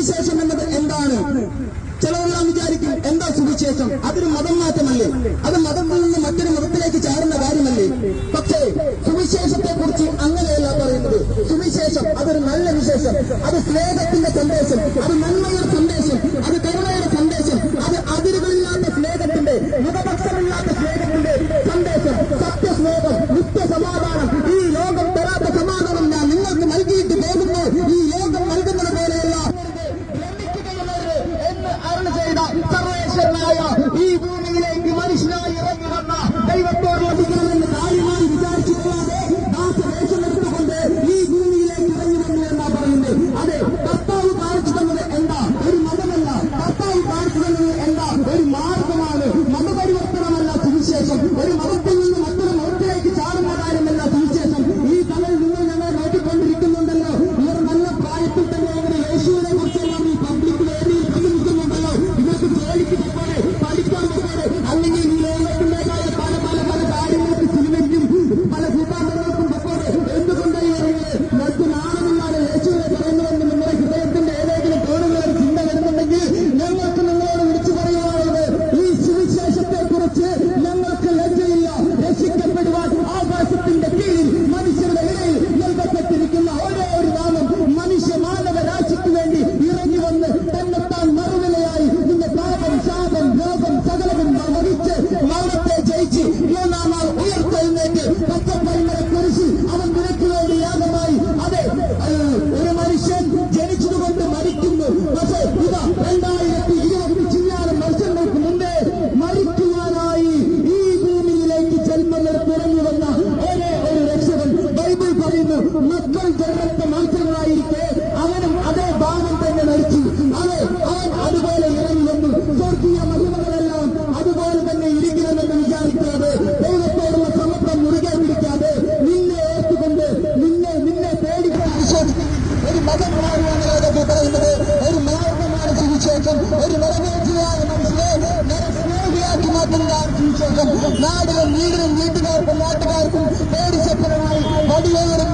സുവിശേഷം എന്നത് എന്താണ്? ചിലവെല്ലാം വിചാരിക്കും എന്താ സുവിശേഷം, അതൊരു മതം മാറ്റമല്ലേ, അത് മതത്തിൽ നിന്ന് മറ്റൊരു മതത്തിലേക്ക് ചാടുന്ന കാര്യമല്ലേ? പക്ഷേ സുവിശേഷത്തെ കുറിച്ച് അങ്ങനെയല്ല പറയുന്നത്. സുവിശേഷം അതൊരു നല്ല വിശേഷം, അത് സ്നേഹത്തിന്റെ സന്ദേശം, അത് നന്മയുടെ സന്ദേശം, അത് കരുണയുടെ സന്ദേശം, അത് അതിരുകളില്ലാത്ത സ്നേഹത്തിന്റെ, മതപക്ഷമില്ലാത്ത സ്നേഹത്തിന്റെ സന്ദേശം, സത്യസ്നേഹം, നിത്യസമാധാനം. ഈ ലോകം തരാത്ത സമാധാനം ഞാൻ നിങ്ങൾക്ക് നൽകിയിട്ട് പോകുന്നു. ഈ ലോകം നൽകുന്നത് പോലെയല്ല എന്ന് അരുളി ചെയ്ത സർവേശ്വരനായ ഈ ഭൂമിയിലേക്ക് മനുഷ്യനായി ഇറങ്ങി വന്ന ദൈവത്തോട് ലഭിക്കണമെന്ന് കാര്യമായി വിചാരിച്ചിട്ടുള്ളത് ദാസവേഷം എടുത്തുകൊണ്ട് ഈ ഭൂമിയിലേക്ക് ഇറങ്ങി വന്നു എന്നാ പറയുന്നത്. അതെ, കർത്താവ് കാണിച്ചു തന്നത് എന്താ? ഒരു മതമല്ല. കർത്താവ് കാണിച്ചു തന്നത് എന്താ? ഒരു മാർഗമാണ്. മതപരിവർത്തനമല്ല സുവിശേഷം. ഒരു മതത്തിൽ നിന്ന് മറ്റൊരു മതത്തിലേക്ക് ചാടുന്ന കാര്യമല്ല സുവിശേഷം. ഈ തലയിൽ നിങ്ങൾ ഞങ്ങളെ നോക്കിക്കൊണ്ടിരിക്കുന്നുണ്ടല്ലോ. ഇവർ നല്ല പ്രായത്തിൽ തന്നെ ഇങ്ങനെ യേശുവിനെ കുറിച്ചെല്ലാം ഈ പബ്ലിക് വേദിയിൽ പ്രസംഗിക്കുന്നുണ്ടല്ലോ. ഇവർക്ക് ജോലിക്ക് പൊക്കോടെ, പഠിക്കാൻ പൊക്കോടെ, അല്ലെങ്കിൽ ഈ ലോകത്തിൻ്റെതായ പല പല പല കാര്യങ്ങൾക്ക് സിനിമയ്ക്കും പല സിദ്ധാന്തങ്ങൾക്കും പൊക്കോടെ. എന്തുകൊണ്ടാണ് നിങ്ങൾക്ക് നാണമില്ലാതെ യേശുവിനെ പറയുന്നുവെന്ന് നിങ്ങളുടെ ഹൃദയത്തിന്റെ ഏതെങ്കിലും കോണുകളിൽ ചിന്ത വരുന്നുണ്ടെങ്കിൽ ഞങ്ങൾക്ക് നിങ്ങളോട് വിളിച്ചു പറയുവാനുള്ളത്, ഈ സുവിശേഷത്തെ കുറിച്ച് ഞങ്ങൾക്ക് ലജ്ജയില്ല. രക്ഷിക്കപ്പെടുവാൻ ആകാശത്തിന്റെ കീഴിൽ മനുഷ്യരുടെ ഇടയിൽ നൽകപ്പെട്ടിരിക്കുന്ന ഒരേ ഒരു നാമം, മനുഷ്യ മാനവ രാശിക്ക് വേണ്ടി ഇറങ്ങി വന്ന് തന്നെത്താൻ മറുവിലയായി നിന്റെ പാപം, ശാപം, രോഗം സകലവും വഹിച്ച് മരണത്തെ ജയിച്ച് മൂന്നാം നാൾ ഉയർത്തെഴുന്നേറ്റ് പച്ചപ്പരിമല കുരിശിൽ അവൻ നിനക്ക് വേണ്ടി യാഗമായി. അതെ, ഒരു മനുഷ്യൻ ജനിച്ചതുകൊണ്ട് മരിക്കുന്നു. പക്ഷേ ഇതാ 2020 ചില്ലാനം വർഷങ്ങൾക്ക് മുന്നേ മരിക്കുവാനായി ഈ ഭൂമിയിലേക്ക് ജന്മമെടുത്ത് ഇറങ്ങി വന്ന ഒരേ ഒരു രക്ഷകൻ. ബൈബിൾ പറയുന്നു, മക്കൾ ജന്മത്തെ മത്സരങ്ങളായിരിക്കെ അവനും അതേ ഭാവം തന്നെ മരിച്ചു. അതെ, അവൻ അതുപോലെ ഇറങ്ങി വന്നു. സ്വർഗീയ മഹിമകളെല്ലാം അതുപോലെ തന്നെ ഇരിക്കണമെന്ന് വിചാരിക്കാതെ, ദൈവത്തോടുള്ള സമത്വം മുറുകെ പിടിക്കാതെ, നിന്നെ ഏറ്റുകൊണ്ട് നിന്നെ പേടിക്കാൻ വിശ്വസിക്കും. ഒരു മതം മാറുവാനാണ് പറയുന്നത്. ഒരു മാർഗമാണ് സുവിശേഷം. ഒരു നിറവേറ്റുകയായ മനുഷ്യനെ നരസ്നേഹിയാക്കി മാറ്റുന്നതാണ് സുവിശേഷം. നാടിനും വീടിനും വീട്ടുകാർക്കും നാട്ടുകാർക്കും പേടിച്ചപ്പനായി വടിയേറും